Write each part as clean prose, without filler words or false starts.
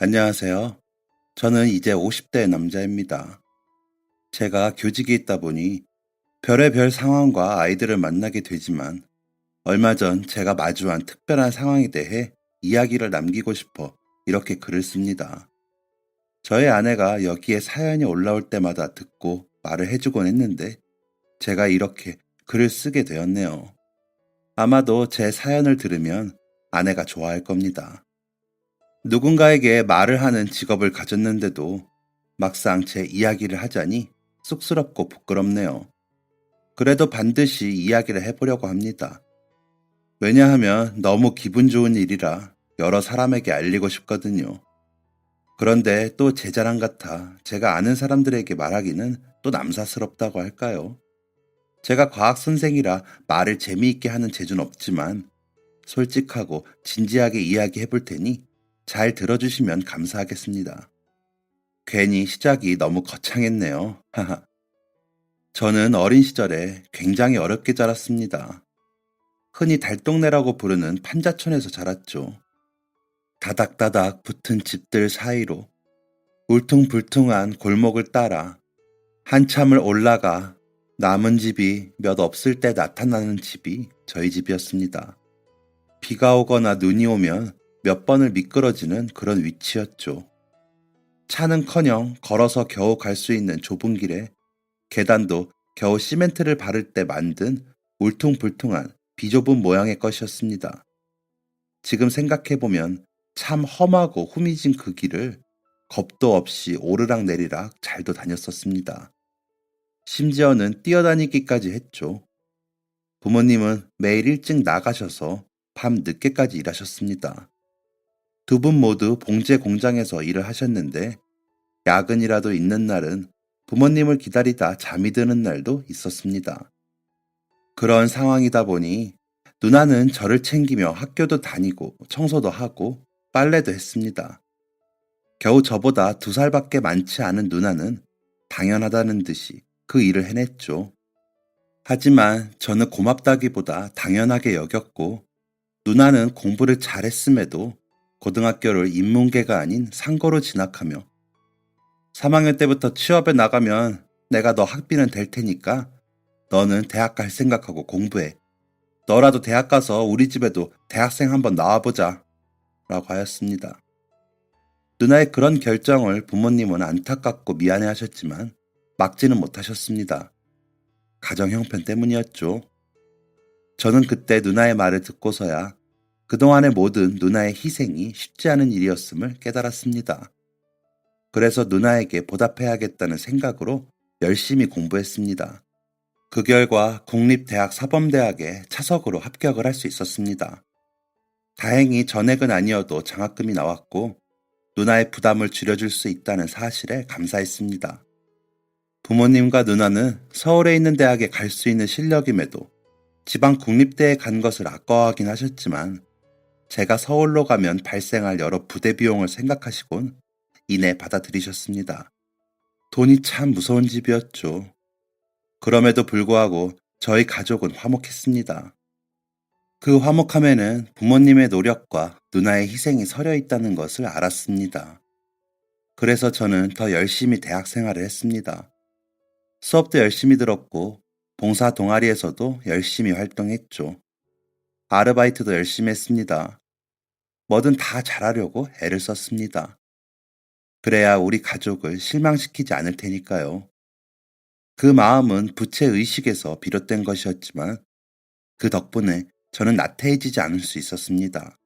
안녕하세요. 저는 이제 50대 남자입니다. 제가 교직에 있다 보니 별의별 상황과 아이들을 만나게 되지만 얼마 전 제가 마주한 특별한 상황에 대해 이야기를 남기고 싶어 이렇게 글을 씁니다. 저의 아내가 여기에 사연이 올라올 때마다 듣고 말을 해주곤 했는데 제가 이렇게 글을 쓰게 되었네요. 아마도 제 사연을 들으면 아내가 좋아할 겁니다. 누군가에게 말을 하는 직업을 가졌는데도 막상 제 이야기를 하자니 쑥스럽고 부끄럽네요. 그래도 반드시 이야기를 해보려고 합니다. 왜냐하면 너무 기분 좋은 일이라 여러 사람에게 알리고 싶거든요. 그런데 또 제 자랑 같아 제가 아는 사람들에게 말하기는 또 남사스럽다고 할까요? 제가 과학 선생이라 말을 재미있게 하는 재주는 없지만 솔직하고 진지하게 이야기해 볼 테니 잘 들어주시면 감사하겠습니다. 괜히 시작이 너무 거창했네요. 하하. 저는 어린 시절에 굉장히 어렵게 자랐습니다. 흔히 달동네라고 부르는 판자촌에서 자랐죠. 다닥다닥 붙은 집들 사이로 울퉁불퉁한 골목을 따라 한참을 올라가 남은 집이 몇 없을 때 나타나는 집이 저희 집이었습니다. 비가 오거나 눈이 오면 몇 번을 미끄러지는 그런 위치였죠. 차는커녕 걸어서 겨우 갈 수 있는 좁은 길에 계단도 겨우 시멘트를 바를 때 만든 울퉁불퉁한 비좁은 모양의 것이었습니다. 지금 생각해보면 참 험하고 후미진 그 길을 겁도 없이 오르락내리락 잘도 다녔었습니다. 심지어는 뛰어다니기까지 했죠. 부모님은 매일 일찍 나가셔서 밤 늦게까지 일하셨습니다. 두 분 모두 봉제 공장에서 일을 하셨는데 야근이라도 있는 날은 부모님을 기다리다 잠이 드는 날도 있었습니다. 그런 상황이다 보니 누나는 저를 챙기며 학교도 다니고 청소도 하고 빨래도 했습니다. 겨우 저보다 2살밖에 많지 않은 누나는 당연하다는 듯이 그 일을 해냈죠. 하지만 저는 고맙다기보다 당연하게 여겼고 누나는 공부를 잘했음에도 고등학교를 인문계가 아닌 상고로 진학하며 3학년 때부터 취업에 나가면 내가 너 학비는 댈 테니까 너는 대학 갈 생각하고 공부해. 너라도 대학 가서 우리 집에도 대학생 한번 나와보자. 라고 하였습니다. 누나의 그런 결정을 부모님은 안타깝고 미안해 하셨지만 막지는 못하셨습니다. 가정 형편 때문이었죠. 저는 그때 누나의 말을 듣고서야 그동안의 모든 누나의 희생이 쉽지 않은 일이었음을 깨달았습니다. 그래서 누나에게 보답해야겠다는 생각으로 열심히 공부했습니다. 그 결과 국립대학 사범대학에 차석으로 합격을 할 수 있었습니다. 다행히 전액은 아니어도 장학금이 나왔고 누나의 부담을 줄여줄 수 있다는 사실에 감사했습니다. 부모님과 누나는 서울에 있는 대학에 갈 수 있는 실력임에도 지방 국립대에 간 것을 아까워하긴 하셨지만 제가 서울로 가면 발생할 여러 부대 비용을 생각하시곤 이내 받아들이셨습니다. 돈이 참 무서운 집이었죠. 그럼에도 불구하고 저희 가족은 화목했습니다. 그 화목함에는 부모님의 노력과 누나의 희생이 서려 있다는 것을 알았습니다. 그래서 저는 더 열심히 대학 생활을 했습니다. 수업도 열심히 들었고 봉사 동아리에서도 열심히 활동했죠. 아르바이트도 열심히 했습니다. 뭐든 다 잘하려고 애를 썼습니다. 그래야 우리 가족을 실망시키지 않을 테니까요. 그 마음은 부채의식에서 비롯된 것이었지만 그 덕분에 저는 나태해지지 않을 수 있었습니다.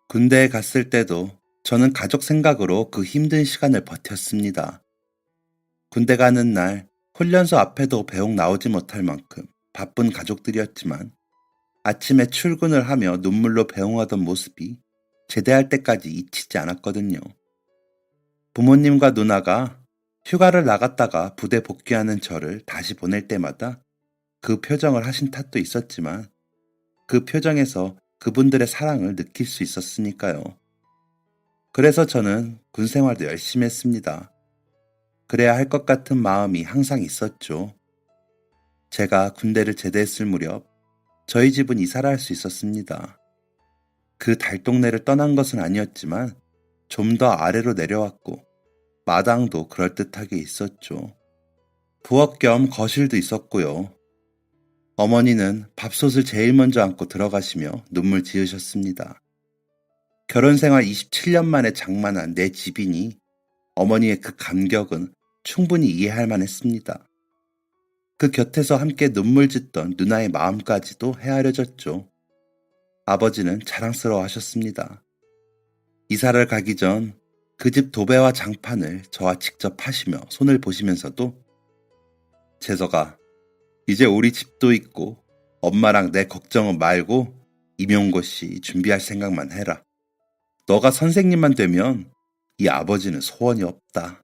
군대에 갔을 때도 저는 가족 생각으로 그 힘든 시간을 버텼습니다. 군대 가는 날 훈련소 앞에도 배웅 나오지 못할 만큼 바쁜 가족들이었지만 아침에 출근을 하며 눈물로 배웅하던 모습이 제대할 때까지 잊히지 않았거든요. 부모님과 누나가 휴가를 나갔다가 부대 복귀하는 저를 다시 보낼 때마다 그 표정을 하신 탓도 있었지만 그 표정에서 그분들의 사랑을 느낄 수 있었으니까요. 그래서 저는 군 생활도 열심히 했습니다. 그래야 할 것 같은 마음이 항상 있었죠. 제가 군대를 제대했을 무렵 저희 집은 이사를 할 수 있었습니다. 그 달동네를 떠난 것은 아니었지만 좀 더 아래로 내려왔고 마당도 그럴듯하게 있었죠. 부엌 겸 거실도 있었고요. 어머니는 밥솥을 제일 먼저 안고 들어가시며 눈물 지으셨습니다. 결혼 생활 27년 만에 장만한 내 집이니 어머니의 그 감격은 충분히 이해할 만했습니다. 그 곁에서 함께 눈물 짓던 누나의 마음까지도 헤아려졌죠. 아버지는 자랑스러워 하셨습니다. 이사를 가기 전 그 집 도배와 장판을 저와 직접 하시며 손을 보시면서도 재석아, 이제 우리 집도 있고 엄마랑 내 걱정은 말고 임용고 씨 준비할 생각만 해라. 너가 선생님만 되면 이 아버지는 소원이 없다.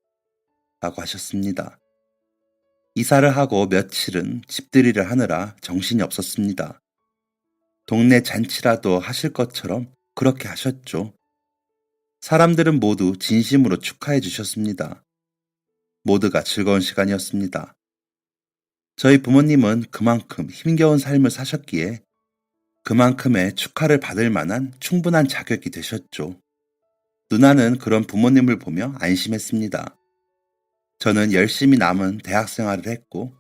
라고 하셨습니다. 이사를 하고 며칠은 집들이를 하느라 정신이 없었습니다. 동네 잔치라도 하실 것처럼 그렇게 하셨죠. 사람들은 모두 진심으로 축하해 주셨습니다. 모두가 즐거운 시간이었습니다. 저희 부모님은 그만큼 힘겨운 삶을 사셨기에 그만큼의 축하를 받을 만한 충분한 자격이 되셨죠. 누나는 그런 부모님을 보며 안심했습니다. 저는 열심히 남은 대학 생활을 했고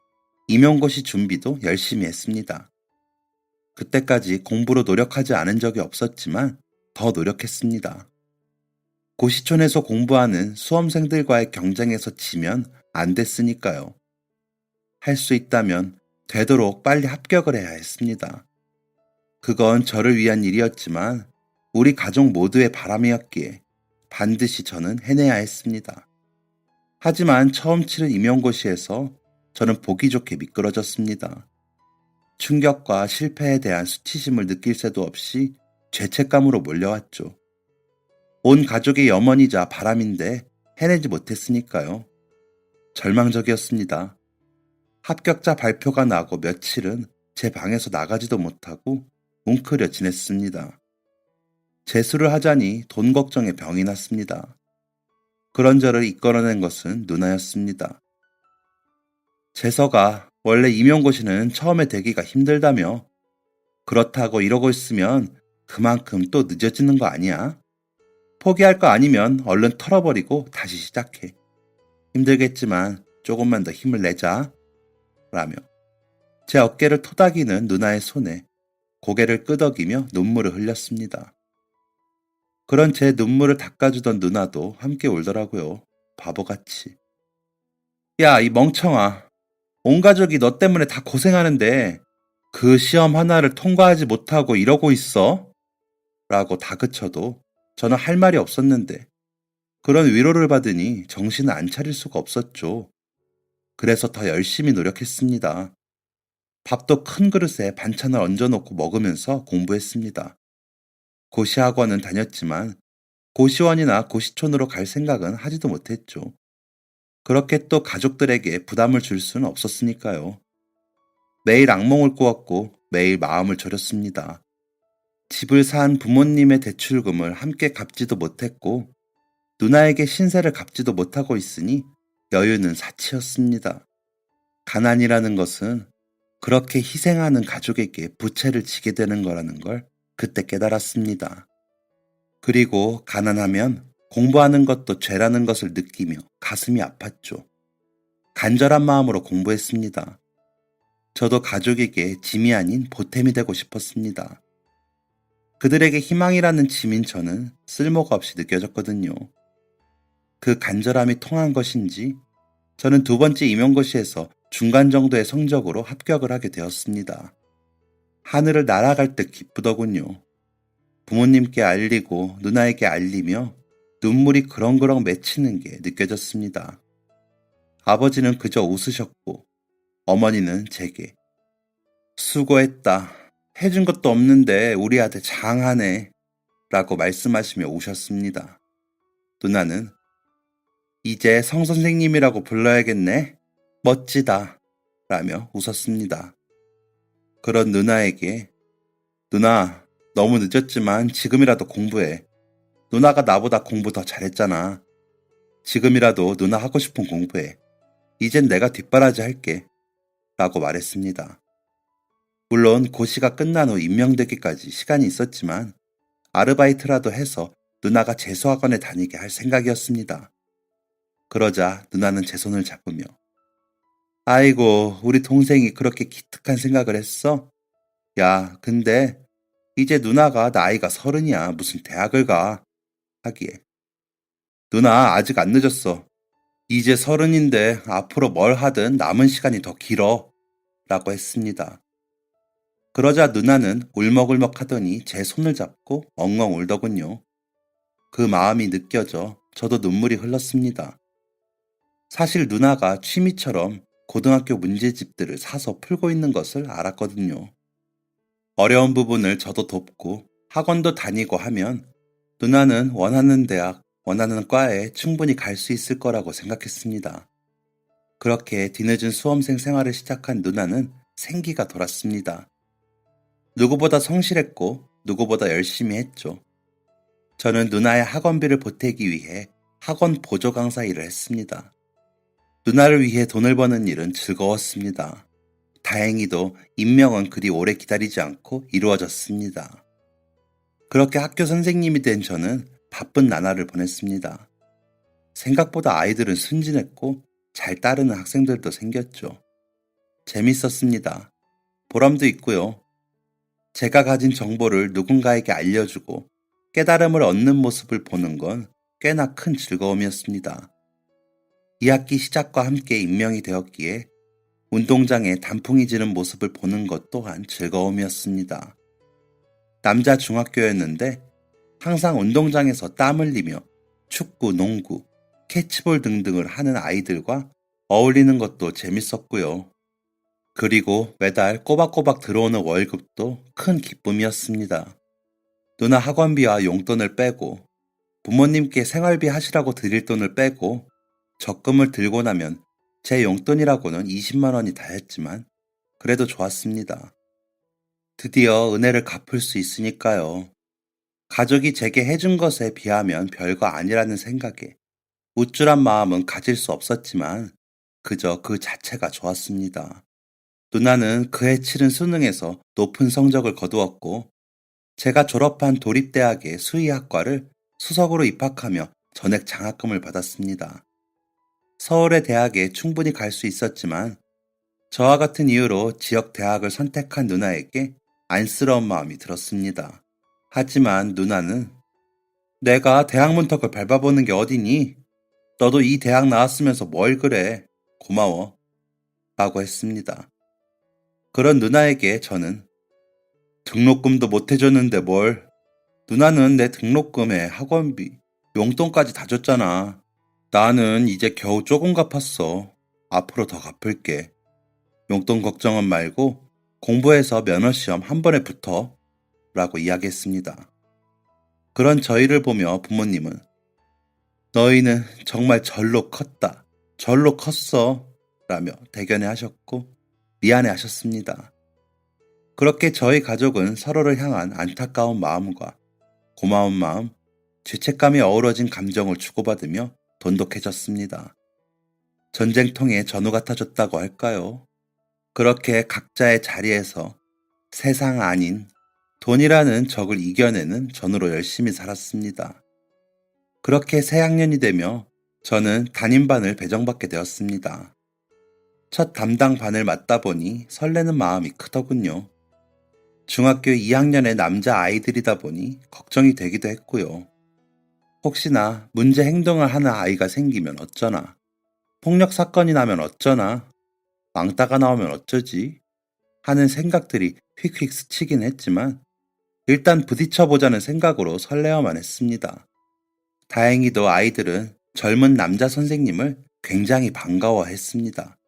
임용고시 준비도 열심히 했습니다. 그때까지 공부로 노력하지 않은 적이 없었지만 더 노력했습니다. 고시촌에서 공부하는 수험생들과의 경쟁에서 지면 안 됐으니까요. 할 수 있다면 되도록 빨리 합격을 해야 했습니다. 그건 저를 위한 일이었지만 우리 가족 모두의 바람이었기에 반드시 저는 해내야 했습니다. 하지만 처음 치른 임용고시에서 저는 보기 좋게 미끄러졌습니다. 충격과 실패에 대한 수치심을 느낄 새도 없이 죄책감으로 몰려왔죠. 온 가족의 염원이자 바람인데 해내지 못했으니까요. 절망적이었습니다. 합격자 발표가 나고 며칠은 제 방에서 나가지도 못하고 웅크려 지냈습니다. 재수를 하자니 돈 걱정에 병이 났습니다. 그런 저를 이끌어낸 것은 누나였습니다. 재서가 원래 임용고시는 처음에 되기가 힘들다며 그렇다고 이러고 있으면 그만큼 또 늦어지는 거 아니야? 포기할 거 아니면 얼른 털어버리고 다시 시작해. 힘들겠지만 조금만 더 힘을 내자. 라며 제 어깨를 토닥이는 누나의 손에 고개를 끄덕이며 눈물을 흘렸습니다. 그런 제 눈물을 닦아주던 누나도 함께 울더라고요. 바보같이. 야, 이 멍청아. 온 가족이 너 때문에 다 고생하는데 그 시험 하나를 통과하지 못하고 이러고 있어? 라고 다그쳐도 저는 할 말이 없었는데 그런 위로를 받으니 정신을 안 차릴 수가 없었죠. 그래서 더 열심히 노력했습니다. 밥도 큰 그릇에 반찬을 얹어놓고 먹으면서 공부했습니다. 고시학원은 다녔지만 고시원이나 고시촌으로 갈 생각은 하지도 못했죠. 그렇게 또 가족들에게 부담을 줄 수는 없었으니까요. 매일 악몽을 꾸었고 매일 마음을 졸였습니다. 집을 산 부모님의 대출금을 함께 갚지도 못했고 누나에게 신세를 갚지도 못하고 있으니 여유는 사치였습니다. 가난이라는 것은 그렇게 희생하는 가족에게 부채를 지게 되는 거라는 걸 그때 깨달았습니다. 그리고 가난하면 공부하는 것도 죄라는 것을 느끼며 가슴이 아팠죠. 간절한 마음으로 공부했습니다. 저도 가족에게 짐이 아닌 보탬이 되고 싶었습니다. 그들에게 희망이라는 짐인 저는 쓸모가 없이 느껴졌거든요. 그 간절함이 통한 것인지 저는 두 번째 임용고시에서 중간 정도의 성적으로 합격을 하게 되었습니다. 하늘을 날아갈 듯 기쁘더군요. 부모님께 알리고 누나에게 알리며 눈물이 그렁그렁 맺히는 게 느껴졌습니다. 아버지는 그저 웃으셨고 어머니는 제게 수고했다. 해준 것도 없는데 우리 아들 장하네. 라고 말씀하시며 우셨습니다. 누나는 이제 성선생님이라고 불러야겠네. 멋지다. 라며 웃었습니다. 그런 누나에게 누나, 너무 늦었지만 지금이라도 공부해. 누나가 나보다 공부 더 잘했잖아. 지금이라도 누나 하고 싶은 공부해. 이젠 내가 뒷바라지 할게. 라고 말했습니다. 물론 고시가 끝난 후 임명되기까지 시간이 있었지만 아르바이트라도 해서 누나가 재수학원에 다니게 할 생각이었습니다. 그러자 누나는 제 손을 잡으며 아이고, 우리 동생이 그렇게 기특한 생각을 했어? 야, 근데 이제 누나가 나이가 30이야. 무슨 대학을 가? 하기에 누나 아직 안 늦었어. 이제 30인데 앞으로 뭘 하든 남은 시간이 더 길어. 라고 했습니다. 그러자 누나는 울먹울먹 하더니 제 손을 잡고 엉엉 울더군요. 그 마음이 느껴져 저도 눈물이 흘렀습니다. 사실 누나가 취미처럼 고등학교 문제집들을 사서 풀고 있는 것을 알았거든요. 어려운 부분을 저도 돕고 학원도 다니고 하면 누나는 원하는 대학, 원하는 과에 충분히 갈 수 있을 거라고 생각했습니다. 그렇게 뒤늦은 수험생 생활을 시작한 누나는 생기가 돌았습니다. 누구보다 성실했고 누구보다 열심히 했죠. 저는 누나의 학원비를 보태기 위해 학원 보조 강사 일을 했습니다. 누나를 위해 돈을 버는 일은 즐거웠습니다. 다행히도 임명은 그리 오래 기다리지 않고 이루어졌습니다. 그렇게 학교 선생님이 된 저는 바쁜 나날을 보냈습니다. 생각보다 아이들은 순진했고 잘 따르는 학생들도 생겼죠. 재밌었습니다. 보람도 있고요. 제가 가진 정보를 누군가에게 알려주고 깨달음을 얻는 모습을 보는 건 꽤나 큰 즐거움이었습니다. 2학기 시작과 함께 임명이 되었기에 운동장에 단풍이 지는 모습을 보는 것 또한 즐거움이었습니다. 남자 중학교였는데 항상 운동장에서 땀 흘리며 축구, 농구, 캐치볼 등등을 하는 아이들과 어울리는 것도 재밌었고요. 그리고 매달 꼬박꼬박 들어오는 월급도 큰 기쁨이었습니다. 누나 학원비와 용돈을 빼고 부모님께 생활비 하시라고 드릴 돈을 빼고 적금을 들고 나면 제 용돈이라고는 20만 원이 다였지만 그래도 좋았습니다. 드디어 은혜를 갚을 수 있으니까요. 가족이 제게 해준 것에 비하면 별거 아니라는 생각에 우쭐한 마음은 가질 수 없었지만 그저 그 자체가 좋았습니다. 누나는 그해 치른 수능에서 높은 성적을 거두었고 제가 졸업한 도립대학의 수의학과를 수석으로 입학하며 전액 장학금을 받았습니다. 서울의 대학에 충분히 갈 수 있었지만 저와 같은 이유로 지역 대학을 선택한 누나에게 안쓰러운 마음이 들었습니다. 하지만 누나는 내가 대학 문턱을 밟아보는 게 어디니? 너도 이 대학 나왔으면서 뭘 그래? 고마워. 라고 했습니다. 그런 누나에게 저는 등록금도 못 해줬는데 뭘. 누나는 내 등록금에 학원비, 용돈까지 다 줬잖아. 나는 이제 겨우 조금 갚았어. 앞으로 더 갚을게. 용돈 걱정은 말고 공부해서 면허시험 한 번에 붙어. 라고 이야기했습니다. 그런 저희를 보며 부모님은 너희는 정말 절로 컸다. 절로 컸어. 라며 대견해 하셨고 미안해 하셨습니다. 그렇게 저희 가족은 서로를 향한 안타까운 마음과 고마운 마음, 죄책감이 어우러진 감정을 주고받으며 돈독해졌습니다. 전쟁통에 전우 같아졌다고 할까요? 그렇게 각자의 자리에서 세상 아닌 돈이라는 적을 이겨내는 전우로 열심히 살았습니다. 그렇게 새 학년이 되며 저는 담임반을 배정받게 되었습니다. 첫 담당 반을 맡다 보니 설레는 마음이 크더군요. 중학교 2학년의 남자 아이들이다 보니 걱정이 되기도 했고요. 혹시나 문제 행동을 하는 아이가 생기면 어쩌나, 폭력 사건이 나면 어쩌나, 왕따가 나오면 어쩌지 하는 생각들이 휙휙 스치긴 했지만 일단 부딪혀보자는 생각으로 설레어만 했습니다. 다행히도 아이들은 젊은 남자 선생님을 굉장히 반가워했습니다.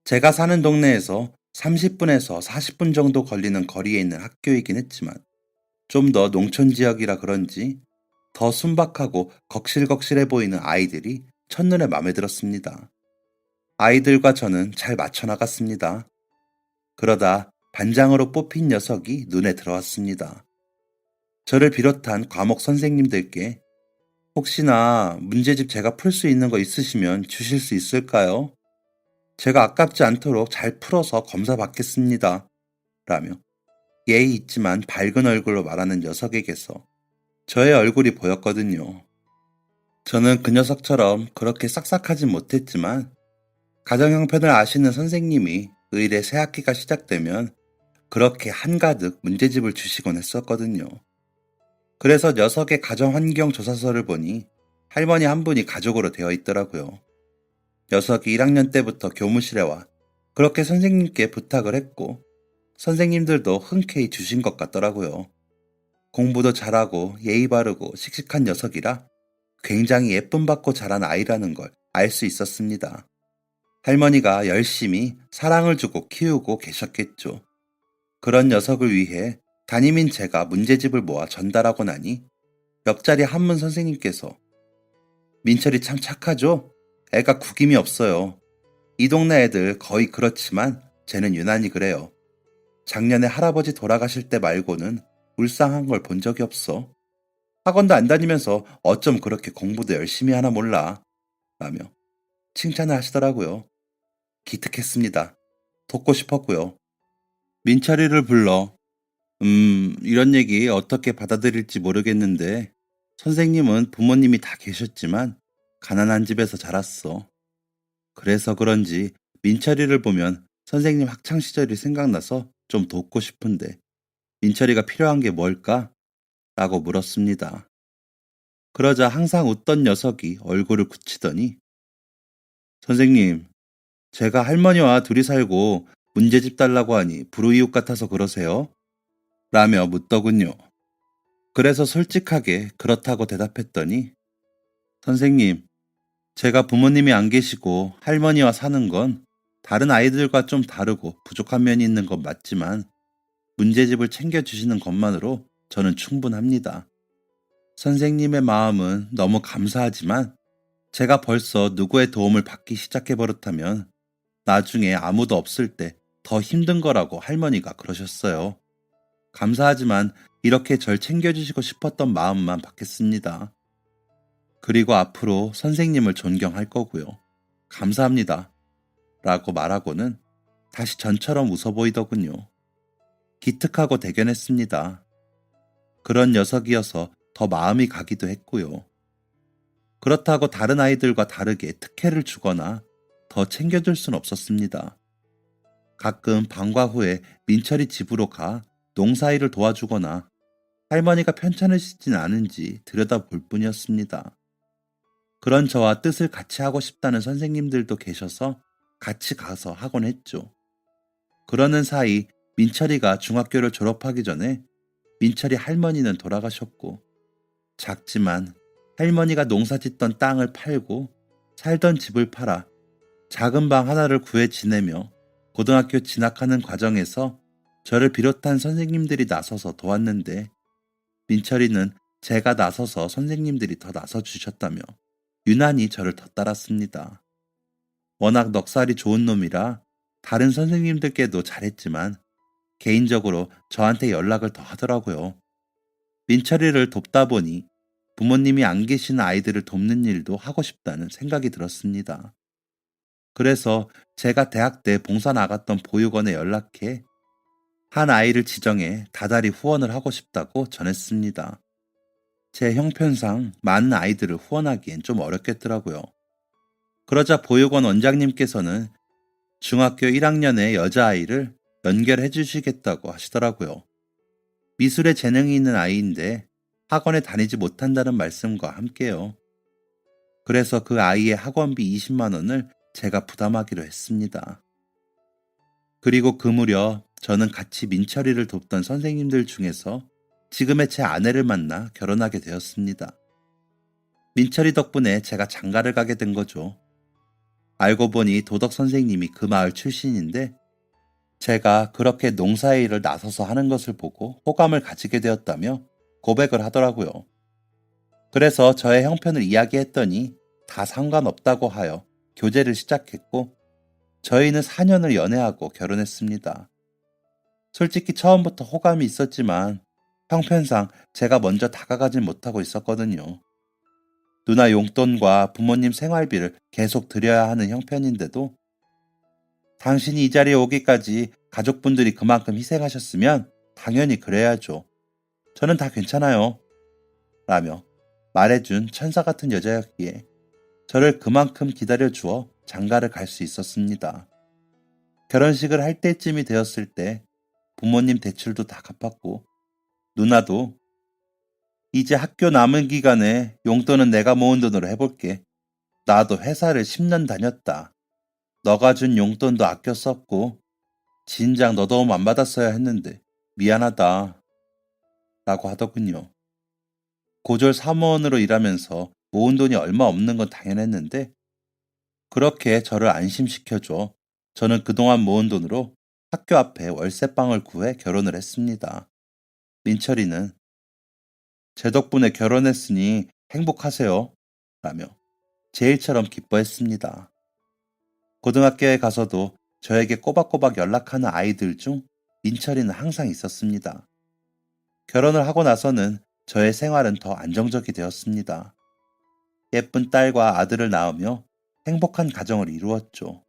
제가 사는 동네에서 30분에서 40분 정도 걸리는 거리에 있는 학교이긴 했지만 좀 더 농촌 지역이라 그런지 더 순박하고 거칠거칠해 보이는 아이들이 첫눈에 마음에 들었습니다. 아이들과 저는 잘 맞춰나갔습니다. 그러다 반장으로 뽑힌 녀석이 눈에 들어왔습니다. 저를 비롯한 과목 선생님들께 혹시나 문제집 제가 풀 수 있는 거 있으시면 주실 수 있을까요? 제가 아깝지 않도록 잘 풀어서 검사 받겠습니다. 라며 예의 있지만 밝은 얼굴로 말하는 녀석에게서 저의 얼굴이 보였거든요. 저는 그 녀석처럼 그렇게 싹싹하진 못했지만 가정 형편을 아시는 선생님이 의례 새 학기가 시작되면 그렇게 한가득 문제집을 주시곤 했었거든요. 그래서 녀석의 가정 환경 조사서를 보니 할머니 한 분이 가족으로 되어 있더라고요. 녀석이 1학년 때부터 교무실에 와 그렇게 선생님께 부탁을 했고 선생님들도 흔쾌히 주신 것 같더라고요. 공부도 잘하고 예의 바르고 씩씩한 녀석이라 굉장히 예쁨 받고 자란 아이라는 걸 알 수 있었습니다. 할머니가 열심히 사랑을 주고 키우고 계셨겠죠. 그런 녀석을 위해 담임인 제가 문제집을 모아 전달하고 나니 옆자리 한문 선생님께서 민철이 참 착하죠? 애가 구김이 없어요. 이 동네 애들 거의 그렇지만 쟤는 유난히 그래요. 작년에 할아버지 돌아가실 때 말고는 울상한 걸 본 적이 없어. 학원도 안 다니면서 어쩜 그렇게 공부도 열심히 하나 몰라. 라며 칭찬을 하시더라고요. 기특했습니다. 돕고 싶었고요. 민철이를 불러 이런 얘기 어떻게 받아들일지 모르겠는데 선생님은 부모님이 다 계셨지만 가난한 집에서 자랐어. 그래서 그런지 민철이를 보면 선생님 학창 시절이 생각나서 좀 돕고 싶은데 민철이가 필요한 게 뭘까? 라고 물었습니다. 그러자 항상 웃던 녀석이 얼굴을 굳히더니 선생님, 제가 할머니와 둘이 살고 문제집 달라고 하니 불우이웃 같아서 그러세요? 라며 묻더군요. 그래서 솔직하게 그렇다고 대답했더니 선생님, 제가 부모님이 안 계시고 할머니와 사는 건 다른 아이들과 좀 다르고 부족한 면이 있는 건 맞지만 문제집을 챙겨주시는 것만으로 저는 충분합니다. 선생님의 마음은 너무 감사하지만 제가 벌써 누구의 도움을 받기 시작해버렸다면 나중에 아무도 없을 때 더 힘든 거라고 할머니가 그러셨어요. 감사하지만 이렇게 절 챙겨주시고 싶었던 마음만 받겠습니다. 그리고 앞으로 선생님을 존경할 거고요. 감사합니다. 라고 말하고는 다시 전처럼 웃어 보이더군요. 기특하고 대견했습니다. 그런 녀석이어서 더 마음이 가기도 했고요. 그렇다고 다른 아이들과 다르게 특혜를 주거나 더 챙겨줄 순 없었습니다. 가끔 방과 후에 민철이 집으로 가 농사일을 도와주거나 할머니가 편찮으시진 않은지 들여다볼 뿐이었습니다. 그런 저와 뜻을 같이 하고 싶다는 선생님들도 계셔서 같이 가서 하곤 했죠. 그러는 사이 민철이가 중학교를 졸업하기 전에 민철이 할머니는 돌아가셨고 작지만 할머니가 농사 짓던 땅을 팔고 살던 집을 팔아 작은 방 하나를 구해 지내며 고등학교 진학하는 과정에서 저를 비롯한 선생님들이 나서서 도왔는데 민철이는 제가 나서서 선생님들이 더 나서주셨다며 유난히 저를 더 따랐습니다. 워낙 넉살이 좋은 놈이라 다른 선생님들께도 잘했지만 개인적으로 저한테 연락을 더 하더라고요. 민철이를 돕다 보니 부모님이 안 계시는 아이들을 돕는 일도 하고 싶다는 생각이 들었습니다. 그래서 제가 대학 때 봉사 나갔던 보육원에 연락해 한 아이를 지정해 다달이 후원을 하고 싶다고 전했습니다. 제 형편상 많은 아이들을 후원하기엔 좀 어렵겠더라고요. 그러자 보육원 원장님께서는 중학교 1학년의 여자아이를 연결해 주시겠다고 하시더라고요. 미술에 재능이 있는 아이인데 학원에 다니지 못한다는 말씀과 함께요. 그래서 그 아이의 학원비 20만 원을 제가 부담하기로 했습니다. 그리고 그 무렵 저는 같이 민철이를 돕던 선생님들 중에서 지금의 제 아내를 만나 결혼하게 되었습니다. 민철이 덕분에 제가 장가를 가게 된 거죠. 알고 보니 도덕 선생님이 그 마을 출신인데 제가 그렇게 농사의 일을 나서서 하는 것을 보고 호감을 가지게 되었다며 고백을 하더라고요. 그래서 저의 형편을 이야기했더니 다 상관없다고 하여 교제를 시작했고 저희는 4년을 연애하고 결혼했습니다. 솔직히 처음부터 호감이 있었지만 형편상 제가 먼저 다가가진 못하고 있었거든요. 누나 용돈과 부모님 생활비를 계속 드려야 하는 형편인데도 당신이 이 자리에 오기까지 가족분들이 그만큼 희생하셨으면 당연히 그래야죠. 저는 다 괜찮아요. 라며 말해준 천사 같은 여자였기에 저를 그만큼 기다려주어 장가를 갈 수 있었습니다. 결혼식을 할 때쯤이 되었을 때 부모님 대출도 다 갚았고 누나도 이제 학교 남은 기간에 용돈은 내가 모은 돈으로 해볼게. 나도 회사를 10년 다녔다. 너가 준 용돈도 아껴 썼고 진작 너 도움 안 받았어야 했는데 미안하다 라고 하더군요. 고졸 사무원으로 일하면서 모은 돈이 얼마 없는 건 당연했는데 그렇게 저를 안심시켜줘 저는 그동안 모은 돈으로 학교 앞에 월세방을 구해 결혼을 했습니다. 민철이는 제 덕분에 결혼했으니 행복하세요 라며 제 일처럼 기뻐했습니다. 고등학교에 가서도 저에게 꼬박꼬박 연락하는 아이들 중 민철이는 항상 있었습니다. 결혼을 하고 나서는 저의 생활은 더 안정적이 되었습니다. 예쁜 딸과 아들을 낳으며 행복한 가정을 이루었죠.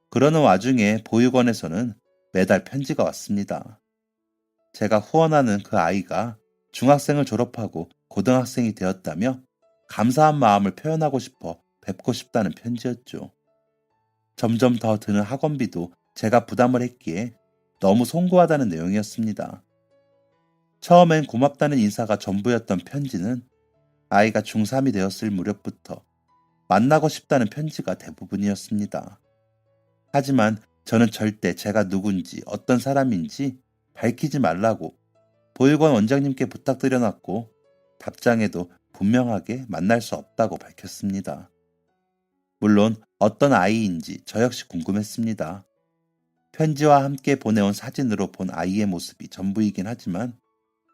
그러는 와중에 보육원에서는 매달 편지가 왔습니다. 제가 후원하는 그 아이가 중학생을 졸업하고 고등학생이 되었다며 감사한 마음을 표현하고 싶어 뵙고 싶다는 편지였죠. 점점 더 드는 학원비도 제가 부담을 했기에 너무 송구하다는 내용이었습니다. 처음엔 고맙다는 인사가 전부였던 편지는 아이가 중3이 되었을 무렵부터 만나고 싶다는 편지가 대부분이었습니다. 하지만 저는 절대 제가 누군지 어떤 사람인지 밝히지 말라고 보육원 원장님께 부탁드려놨고 답장에도 분명하게 만날 수 없다고 밝혔습니다. 물론 어떤 아이인지 저 역시 궁금했습니다. 편지와 함께 보내온 사진으로 본 아이의 모습이 전부이긴 하지만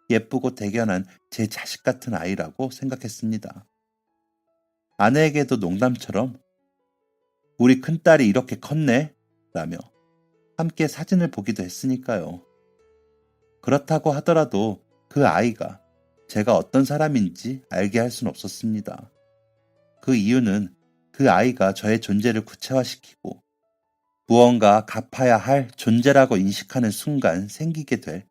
예쁘고 대견한 제 자식 같은 아이라고 생각했습니다. 아내에게도 농담처럼 우리 큰딸이 이렇게 컸네? 라며 함께 사진을 보기도 했으니까요. 그렇다고 하더라도 그 아이가 제가 어떤 사람인지 알게 할 수는 없었습니다. 그 이유는 그 아이가 저의 존재를 구체화시키고 무언가 갚아야 할 존재라고 인식하는 순간 생기게 될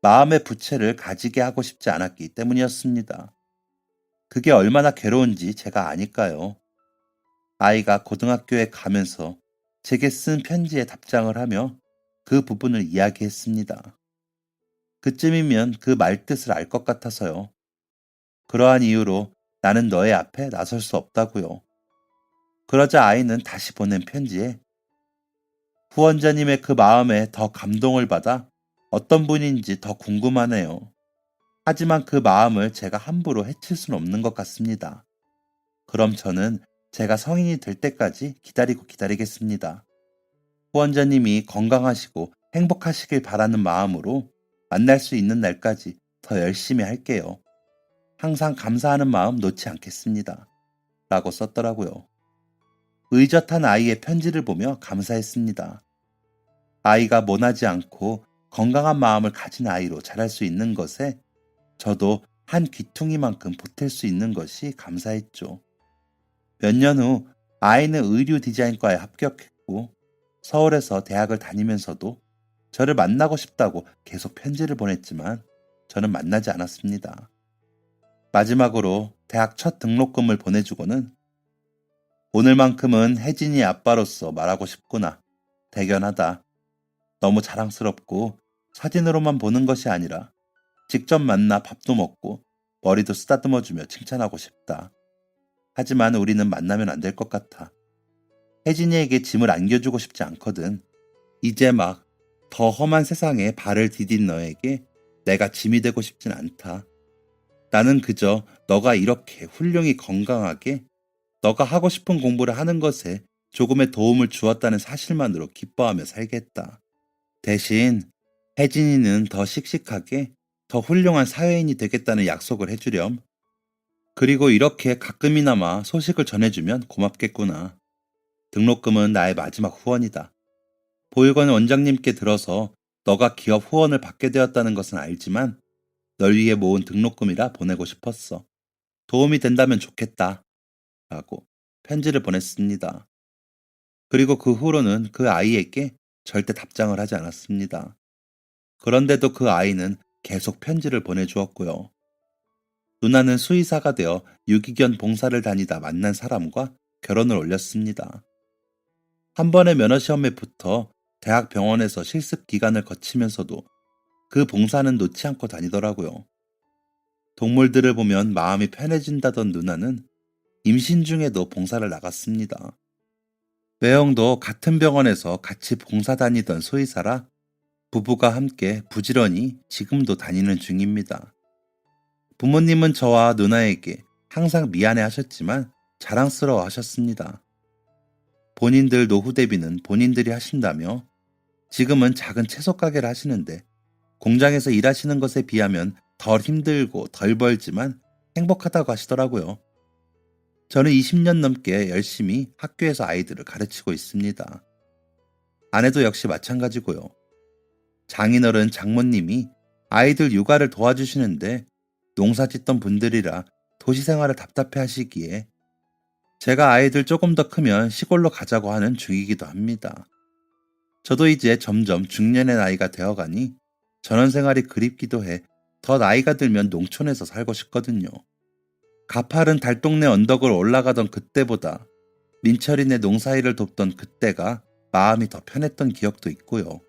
마음의 부채를 가지게 하고 싶지 않았기 때문이었습니다. 그게 얼마나 괴로운지 제가 아니까요. 아이가 고등학교에 가면서 제게 쓴 편지에 답장을 하며 그 부분을 이야기했습니다. 그쯤이면 그 말뜻을 알 것 같아서요. 그러한 이유로 나는 너의 앞에 나설 수 없다고요. 그러자 아이는 다시 보낸 편지에 후원자님의 그 마음에 더 감동을 받아 어떤 분인지 더 궁금하네요. 하지만 그 마음을 제가 함부로 해칠 수는 없는 것 같습니다. 그럼 저는 제가 성인이 될 때까지 기다리겠습니다. 후원자님이 건강하시고 행복하시길 바라는 마음으로 만날 수 있는 날까지 더 열심히 할게요. 항상 감사하는 마음 놓지 않겠습니다. 라고 썼더라고요. 의젓한 아이의 편지를 보며 감사했습니다. 아이가 모나지 않고 건강한 마음을 가진 아이로 자랄 수 있는 것에 저도 한 귀퉁이만큼 보탤 수 있는 것이 감사했죠. 몇 년 후 아이는 의류 디자인과에 합격했고 서울에서 대학을 다니면서도 저를 만나고 싶다고 계속 편지를 보냈지만 저는 만나지 않았습니다. 마지막으로 대학 첫 등록금을 보내주고는 오늘만큼은 혜진이 아빠로서 말하고 싶구나. 대견하다. 너무 자랑스럽고 사진으로만 보는 것이 아니라 직접 만나 밥도 먹고 머리도 쓰다듬어주며 칭찬하고 싶다. 하지만 우리는 만나면 안 될 것 같아. 혜진이에게 짐을 안겨주고 싶지 않거든. 이제 막 더 험한 세상에 발을 디딘 너에게 내가 짐이 되고 싶진 않다. 나는 그저 너가 이렇게 훌륭히 건강하게 너가 하고 싶은 공부를 하는 것에 조금의 도움을 주었다는 사실만으로 기뻐하며 살겠다. 대신 혜진이는 더 씩씩하게 더 훌륭한 사회인이 되겠다는 약속을 해주렴. 그리고 이렇게 가끔이나마 소식을 전해주면 고맙겠구나. 등록금은 나의 마지막 후원이다. 보육원 원장님께 들어서 너가 기업 후원을 받게 되었다는 것은 알지만 널 위해 모은 등록금이라 보내고 싶었어. 도움이 된다면 좋겠다. 라고 편지를 보냈습니다. 그리고 그 후로는 그 아이에게 절대 답장을 하지 않았습니다. 그런데도 그 아이는 계속 편지를 보내주었고요. 누나는 수의사가 되어 유기견 봉사를 다니다 만난 사람과 결혼을 올렸습니다. 한 번의 면허시험에 붙어 대학 병원에서 실습 기간을 거치면서도 그 봉사는 놓지 않고 다니더라고요. 동물들을 보면 마음이 편해진다던 누나는 임신 중에도 봉사를 나갔습니다. 매형도 같은 병원에서 같이 봉사 다니던 소의사라 부부가 함께 부지런히 지금도 다니는 중입니다. 부모님은 저와 누나에게 항상 미안해 하셨지만 자랑스러워 하셨습니다. 본인들 노후 대비는 본인들이 하신다며 지금은 작은 채소 가게를 하시는데 공장에서 일하시는 것에 비하면 덜 힘들고 덜 벌지만 행복하다고 하시더라고요. 저는 20년 넘게 열심히 학교에서 아이들을 가르치고 있습니다. 아내도 역시 마찬가지고요. 장인어른 장모님이 아이들 육아를 도와주시는데 농사 짓던 분들이라 도시 생활을 답답해 하시기에 제가 아이들 조금 더 크면 시골로 가자고 하는 중이기도 합니다. 저도 이제 점점 중년의 나이가 되어가니 전원 생활이 그립기도 해 더 나이가 들면 농촌에서 살고 싶거든요. 가파른 달동네 언덕을 올라가던 그때보다 민철이네 농사일을 돕던 그때가 마음이 더 편했던 기억도 있고요.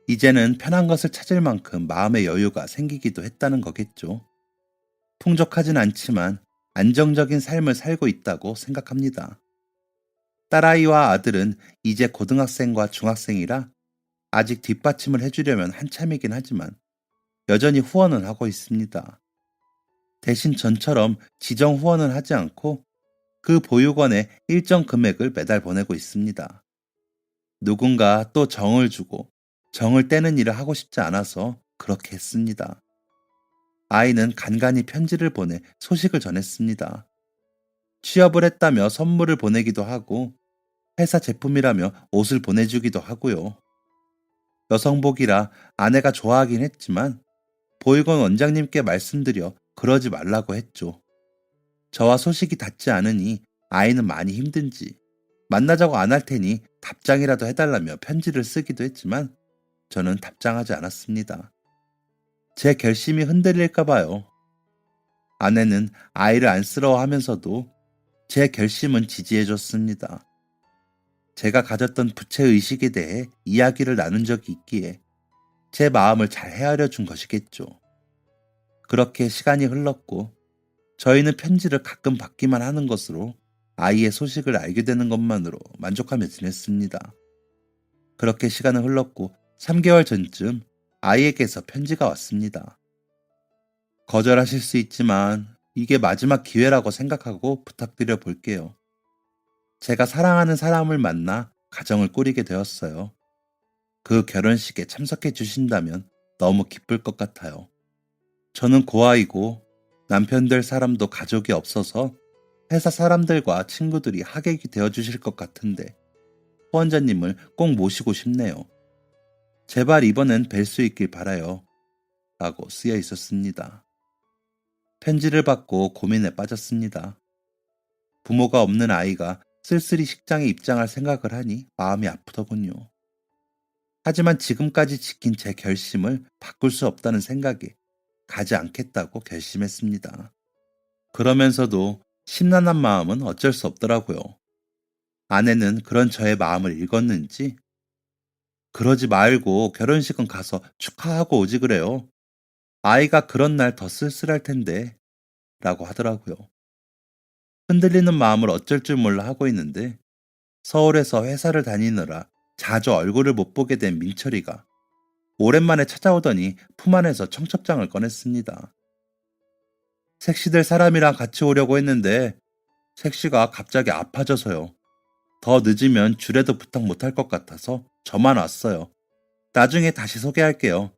이제는 편한 것을 찾을 만큼 마음의 여유가 생기기도 했다는 거겠죠. 풍족하진 않지만 안정적인 삶을 살고 있다고 생각합니다. 딸아이와 아들은 이제 고등학생과 중학생이라 아직 뒷받침을 해주려면 한참이긴 하지만 여전히 후원은 하고 있습니다. 대신 전처럼 지정 후원은 하지 않고 그 보육원에 일정 금액을 매달 보내고 있습니다. 누군가 또 정을 주고 정을 떼는 일을 하고 싶지 않아서 그렇게 했습니다. 아이는 간간히 편지를 보내 소식을 전했습니다. 취업을 했다며 선물을 보내기도 하고 회사 제품이라며 옷을 보내주기도 하고요. 여성복이라 아내가 좋아하긴 했지만 보육원 원장님께 말씀드려 그러지 말라고 했죠. 저와 소식이 닿지 않으니 아이는 많이 힘든지 만나자고 안 할 테니 답장이라도 해달라며 편지를 쓰기도 했지만 저는 답장하지 않았습니다. 제 결심이 흔들릴까 봐요. 아내는 아이를 안쓰러워하면서도 제 결심은 지지해줬습니다. 제가 가졌던 부채의식에 대해 이야기를 나눈 적이 있기에 제 마음을 잘 헤아려 준 것이겠죠. 그렇게 시간이 흘렀고 저희는 편지를 가끔 받기만 하는 것으로 아이의 소식을 알게 되는 것만으로 만족하며 지냈습니다. 그렇게 시간은 흘렀고 3개월 전쯤 아이에게서 편지가 왔습니다. 거절하실 수 있지만 이게 마지막 기회라고 생각하고 부탁드려 볼게요. 제가 사랑하는 사람을 만나 가정을 꾸리게 되었어요. 그 결혼식에 참석해 주신다면 너무 기쁠 것 같아요. 저는 고아이고 남편 될 사람도 가족이 없어서 회사 사람들과 친구들이 하객이 되어 주실 것 같은데 후원자님을 꼭 모시고 싶네요. 제발 이번엔 뵐 수 있길 바라요. 라고 쓰여 있었습니다. 편지를 받고 고민에 빠졌습니다. 부모가 없는 아이가 쓸쓸히 식장에 입장할 생각을 하니 마음이 아프더군요. 하지만 지금까지 지킨 제 결심을 바꿀 수 없다는 생각에 가지 않겠다고 결심했습니다. 그러면서도 심란한 마음은 어쩔 수 없더라고요. 아내는 그런 저의 마음을 읽었는지 그러지 말고 결혼식은 가서 축하하고 오지 그래요. 아이가 그런 날 더 쓸쓸할 텐데 라고 하더라고요. 흔들리는 마음을 어쩔 줄 몰라 하고 있는데 서울에서 회사를 다니느라 자주 얼굴을 못 보게 된 민철이가 오랜만에 찾아오더니 품 안에서 청첩장을 꺼냈습니다. 색시될 사람이랑 같이 오려고 했는데 색시가 갑자기 아파져서요. 더 늦으면 주례도 부탁 못할 것 같아서 저만 왔어요. 나중에 다시 소개할게요.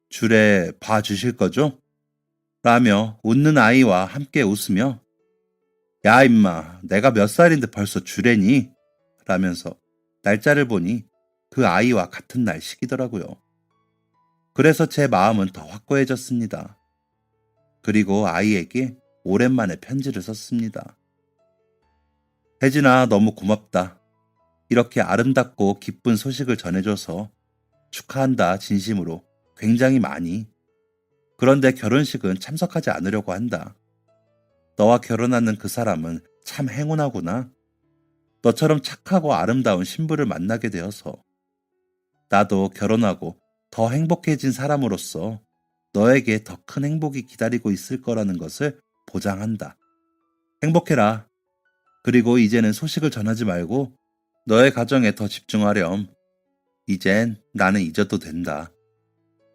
주례 봐주실 거죠? 라며 웃는 아이와 함께 웃으며 야 임마 내가 몇 살인데 벌써 주례니? 라면서 날짜를 보니 그 아이와 같은 날식이더라고요. 그래서 제 마음은 더 확고해졌습니다. 그리고 아이에게 오랜만에 편지를 썼습니다. 혜진아 너무 고맙다. 이렇게 아름답고 기쁜 소식을 전해줘서 축하한다 진심으로 굉장히 많이. 그런데 결혼식은 참석하지 않으려고 한다. 너와 결혼하는 그 사람은 참 행운하구나. 너처럼 착하고 아름다운 신부를 만나게 되어서. 나도 결혼하고 더 행복해진 사람으로서 너에게 더 큰 행복이 기다리고 있을 거라는 것을 보장한다. 행복해라. 그리고 이제는 소식을 전하지 말고 너의 가정에 더 집중하렴. 이젠 나는 잊어도 된다.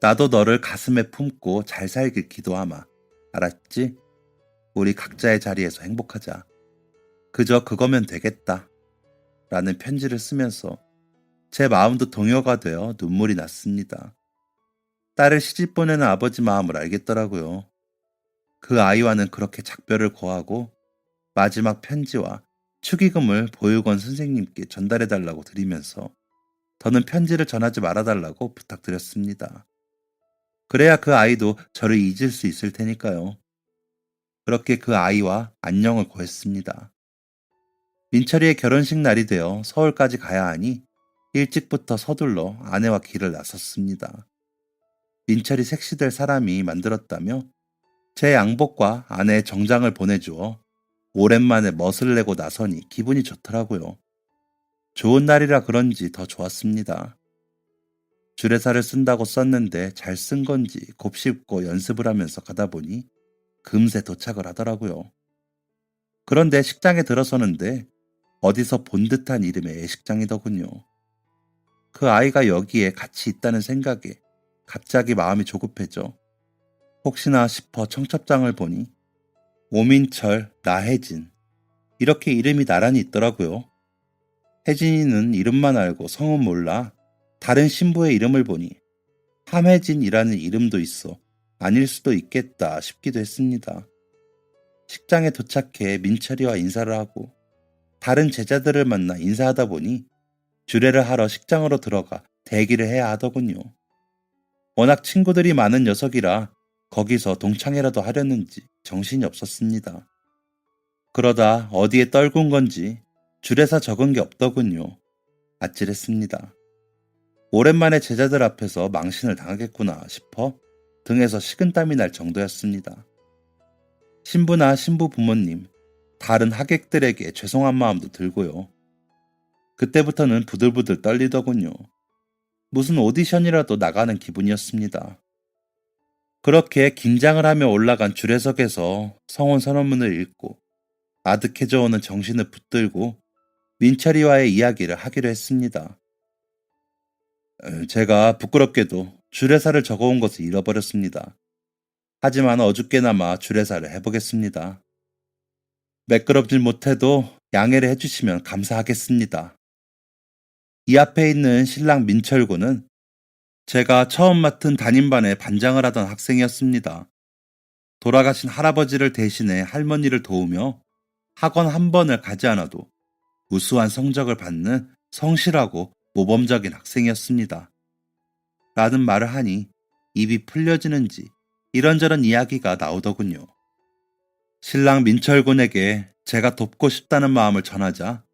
나도 너를 가슴에 품고 잘 살길 기도하마. 알았지? 우리 각자의 자리에서 행복하자. 그저 그거면 되겠다. 라는 편지를 쓰면서 제 마음도 동요가 되어 눈물이 났습니다. 딸을 시집 보내는 아버지 마음을 알겠더라고요. 그 아이와는 그렇게 작별을 고하고 마지막 편지와 축의금을 보육원 선생님께 전달해달라고 드리면서 더는 편지를 전하지 말아달라고 부탁드렸습니다. 그래야 그 아이도 저를 잊을 수 있을 테니까요. 그렇게 그 아이와 안녕을 고했습니다. 민철이의 결혼식 날이 되어 서울까지 가야 하니 일찍부터 서둘러 아내와 길을 나섰습니다. 민철이 섹시될 사람이 만들었다며 제 양복과 아내의 정장을 보내주어 오랜만에 멋을 내고 나서니 기분이 좋더라고요. 좋은 날이라 그런지 더 좋았습니다. 주례사를 쓴다고 썼는데 잘 쓴 건지 곱씹고 연습을 하면서 가다 보니 금세 도착을 하더라고요. 그런데 식장에 들어서는데 어디서 본 듯한 이름의 애식장이더군요. 그 아이가 여기에 같이 있다는 생각에 갑자기 마음이 조급해져 혹시나 싶어 청첩장을 보니 오민철, 나혜진 이렇게 이름이 나란히 있더라고요. 혜진이는 이름만 알고 성은 몰라 다른 신부의 이름을 보니 함혜진이라는 이름도 있어 아닐 수도 있겠다 싶기도 했습니다. 식장에 도착해 민철이와 인사를 하고 다른 제자들을 만나 인사하다 보니 주례를 하러 식장으로 들어가 대기를 해야 하더군요. 워낙 친구들이 많은 녀석이라 거기서 동창회라도 하려는지 정신이 없었습니다. 그러다 어디에 떨군 건지 주례사 적은 게 없더군요. 아찔했습니다. 오랜만에 제자들 앞에서 망신을 당하겠구나 싶어 등에서 식은땀이 날 정도였습니다. 신부나 신부 부모님, 다른 하객들에게 죄송한 마음도 들고요. 그때부터는 부들부들 떨리더군요. 무슨 오디션이라도 나가는 기분이었습니다. 그렇게 긴장을 하며 올라간 주례석에서 성혼 선언문을 읽고 아득해져 오는 정신을 붙들고 민철이와의 이야기를 하기로 했습니다. 제가 부끄럽게도 주례사를 적어온 것을 잃어버렸습니다. 하지만 어줍게나마 주례사를 해보겠습니다. 매끄럽질 못해도 양해를 해주시면 감사하겠습니다. 이 앞에 있는 신랑 민철군은 제가 처음 맡은 담임반의 반장을 하던 학생이었습니다. 돌아가신 할아버지를 대신해 할머니를 도우며 학원 한 번을 가지 않아도 우수한 성적을 받는 성실하고 모범적인 학생이었습니다. 라는 말을 하니 입이 풀려지는지 이런저런 이야기가 나오더군요. 신랑 민철군에게 제가 돕고 싶다는 마음을 전하자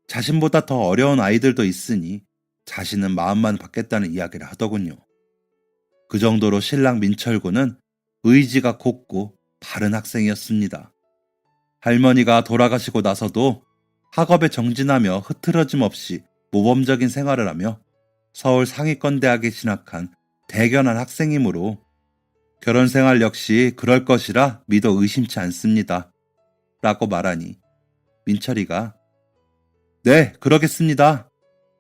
자신보다 더 어려운 아이들도 있으니 자신은 마음만 받겠다는 이야기를 하더군요. 그 정도로 신랑 민철군은 의지가 곱고 바른 학생이었습니다. 할머니가 돌아가시고 나서도 학업에 정진하며 흐트러짐 없이 모범적인 생활을 하며 서울 상위권 대학에 진학한 대견한 학생이므로 결혼 생활 역시 그럴 것이라 믿어 의심치 않습니다. 라고 말하니 민철이가 네, 그러겠습니다.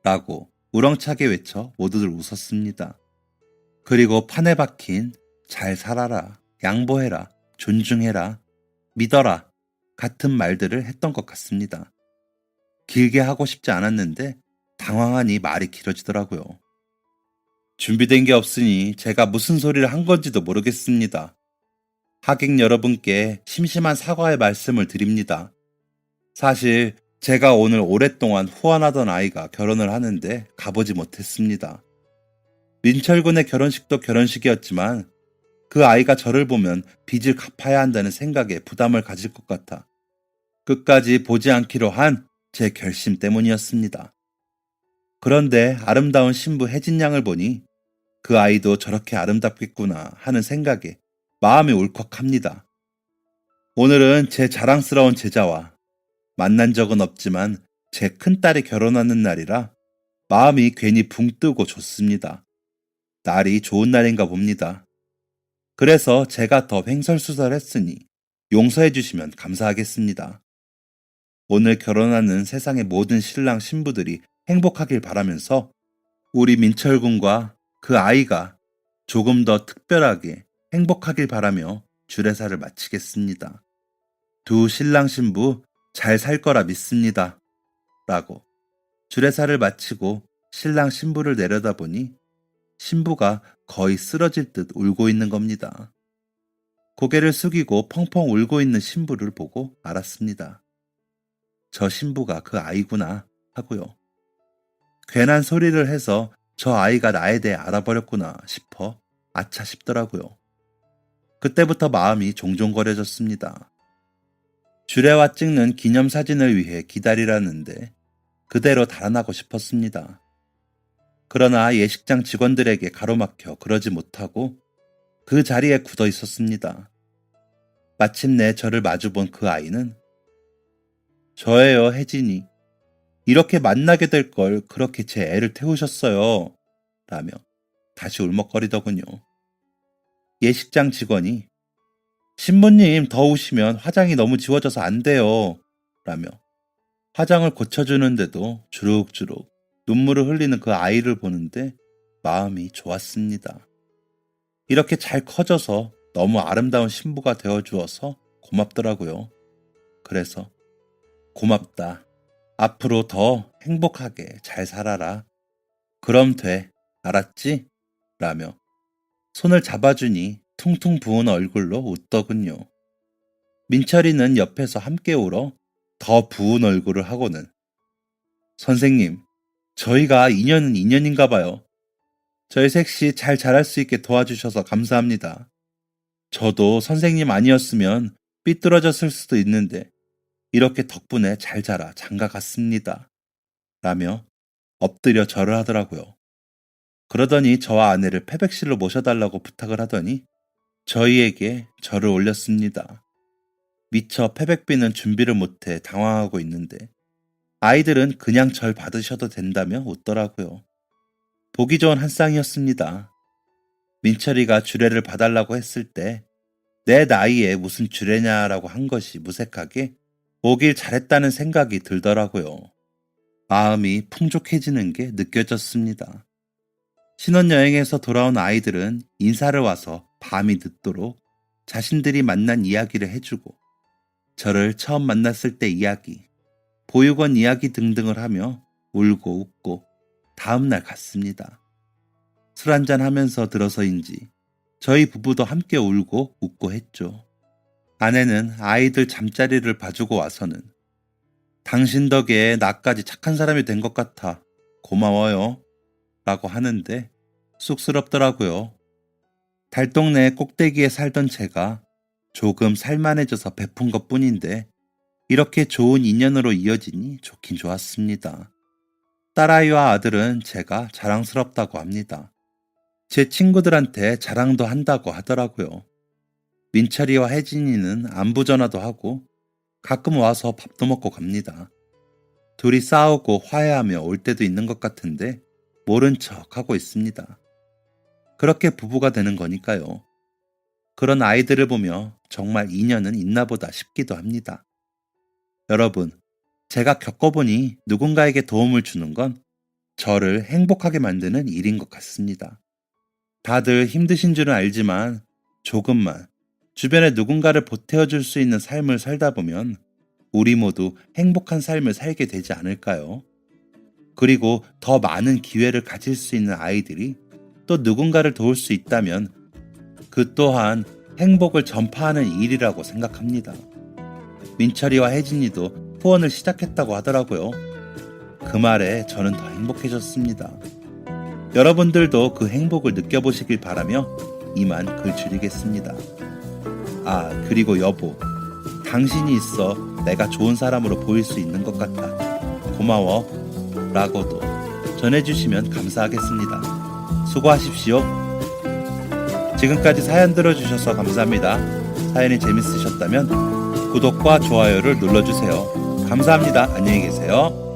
라고 우렁차게 외쳐 모두들 웃었습니다. 그리고 판에 박힌 잘 살아라, 양보해라, 존중해라, 믿어라 같은 말들을 했던 것 같습니다. 길게 하고 싶지 않았는데 당황하니 말이 길어지더라고요. 준비된 게 없으니 제가 무슨 소리를 한 건지도 모르겠습니다. 하객 여러분께 심심한 사과의 말씀을 드립니다. 사실 제가 오늘 오랫동안 후원하던 아이가 결혼을 하는데 가보지 못했습니다. 민철군의 결혼식도 결혼식이었지만 그 아이가 저를 보면 빚을 갚아야 한다는 생각에 부담을 가질 것 같아 끝까지 보지 않기로 한 제 결심 때문이었습니다. 그런데 아름다운 신부 혜진 양을 보니 그 아이도 저렇게 아름답겠구나 하는 생각에 마음이 울컥합니다. 오늘은 제 자랑스러운 제자와 만난 적은 없지만 제 큰딸이 결혼하는 날이라 마음이 괜히 붕 뜨고 좋습니다. 날이 좋은 날인가 봅니다. 그래서 제가 더 횡설수설했으니 용서해 주시면 감사하겠습니다. 오늘 결혼하는 세상의 모든 신랑 신부들이 행복하길 바라면서 우리 민철 군과 그 아이가 조금 더 특별하게 행복하길 바라며 주례사를 마치겠습니다. 두 신랑 신부 잘 살 거라 믿습니다. 라고 주례사를 마치고 신랑 신부를 내려다보니 신부가 거의 쓰러질 듯 울고 있는 겁니다. 고개를 숙이고 펑펑 울고 있는 신부를 보고 알았습니다. 저 신부가 그 아이구나 하고요. 괜한 소리를 해서 저 아이가 나에 대해 알아버렸구나 싶어 아차 싶더라고요. 그때부터 마음이 종종거려졌습니다. 주례와 찍는 기념사진을 위해 기다리라는데 그대로 달아나고 싶었습니다. 그러나 예식장 직원들에게 가로막혀 그러지 못하고 그 자리에 굳어 있었습니다. 마침내 저를 마주본 그 아이는 저예요, 혜진이. 이렇게 만나게 될 걸 그렇게 제 애를 태우셨어요. 라며 다시 울먹거리더군요. 예식장 직원이 신부님 더우시면 화장이 너무 지워져서 안 돼요. 라며 화장을 고쳐주는데도 주룩주룩 눈물을 흘리는 그 아이를 보는데 마음이 좋았습니다. 이렇게 잘 커져서 너무 아름다운 신부가 되어주어서 고맙더라고요. 그래서 고맙다. 앞으로 더 행복하게 잘 살아라. 그럼 돼. 알았지? 라며 손을 잡아주니 퉁퉁 부은 얼굴로 웃더군요. 민철이는 옆에서 함께 울어 더 부은 얼굴을 하고는 선생님, 저희가 인연은 인연인가 봐요. 저희 셋이 잘 자랄 수 있게 도와주셔서 감사합니다. 저도 선생님 아니었으면 삐뚤어졌을 수도 있는데 이렇게 덕분에 잘 자라 장가 갔습니다. 라며 엎드려 절을 하더라고요. 그러더니 저와 아내를 패백실로 모셔달라고 부탁을 하더니 저희에게 절을 올렸습니다. 미처 패백비는 준비를 못해 당황하고 있는데 아이들은 그냥 절 받으셔도 된다며 웃더라고요. 보기 좋은 한 쌍이었습니다. 민철이가 주례를 봐달라고 했을 때 내 나이에 무슨 주례냐라고 한 것이 무색하게 오길 잘했다는 생각이 들더라고요. 마음이 풍족해지는 게 느껴졌습니다. 신혼여행에서 돌아온 아이들은 인사를 와서 밤이 늦도록 자신들이 만난 이야기를 해주고 저를 처음 만났을 때 이야기, 보육원 이야기 등등을 하며 울고 웃고 다음날 갔습니다. 술 한잔 하면서 들어서인지 저희 부부도 함께 울고 웃고 했죠. 아내는 아이들 잠자리를 봐주고 와서는 당신 덕에 나까지 착한 사람이 된 것 같아. 고마워요. 라고 하는데 쑥스럽더라고요. 달동네 꼭대기에 살던 제가 조금 살만해져서 베푼 것 뿐인데 이렇게 좋은 인연으로 이어지니 좋긴 좋았습니다. 딸아이와 아들은 제가 자랑스럽다고 합니다. 제 친구들한테 자랑도 한다고 하더라고요. 민철이와 혜진이는 안부 전화도 하고 가끔 와서 밥도 먹고 갑니다. 둘이 싸우고 화해하며 올 때도 있는 것 같은데 모른 척 하고 있습니다. 그렇게 부부가 되는 거니까요. 그런 아이들을 보며 정말 인연은 있나 보다 싶기도 합니다. 여러분, 제가 겪어보니 누군가에게 도움을 주는 건 저를 행복하게 만드는 일인 것 같습니다. 다들 힘드신 줄은 알지만 조금만 주변에 누군가를 보태어줄 수 있는 삶을 살다 보면 우리 모두 행복한 삶을 살게 되지 않을까요? 그리고 더 많은 기회를 가질 수 있는 아이들이 또 누군가를 도울 수 있다면 그 또한 행복을 전파하는 일이라고 생각합니다. 민철이와 혜진이도 후원을 시작했다고 하더라고요. 그 말에 저는 더 행복해졌습니다. 여러분들도 그 행복을 느껴보시길 바라며 이만 글 줄이겠습니다. 아, 그리고 여보, 당신이 있어 내가 좋은 사람으로 보일 수 있는 것 같아. 고마워. 라고도 전해주시면 감사하겠습니다. 수고하십시오. 지금까지 사연 들어주셔서 감사합니다. 사연이 재밌으셨다면 구독과 좋아요를 눌러주세요. 감사합니다. 안녕히 계세요.